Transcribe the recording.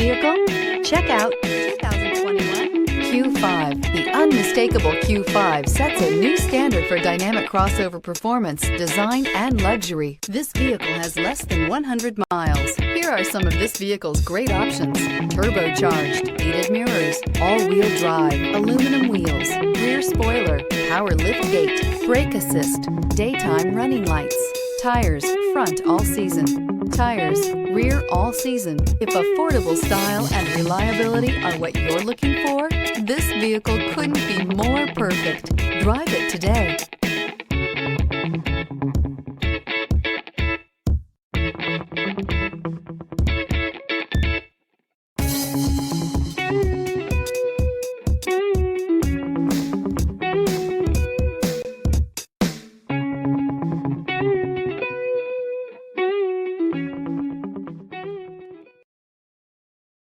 vehicle? Check out 2021 Q5. The unmistakable Q5 sets a new standard for dynamic crossover performance, design, and luxury. This vehicle has less than 100 miles. Here are some of this vehicle's great options: turbocharged, heated mirrors, all-wheel drive, aluminum wheels, rear spoiler, power liftgate, brake assist, daytime running lights, tires front all season, tires rear all season. If affordable style and reliability are what you're looking for, this vehicle couldn't be more perfect. Drive it today.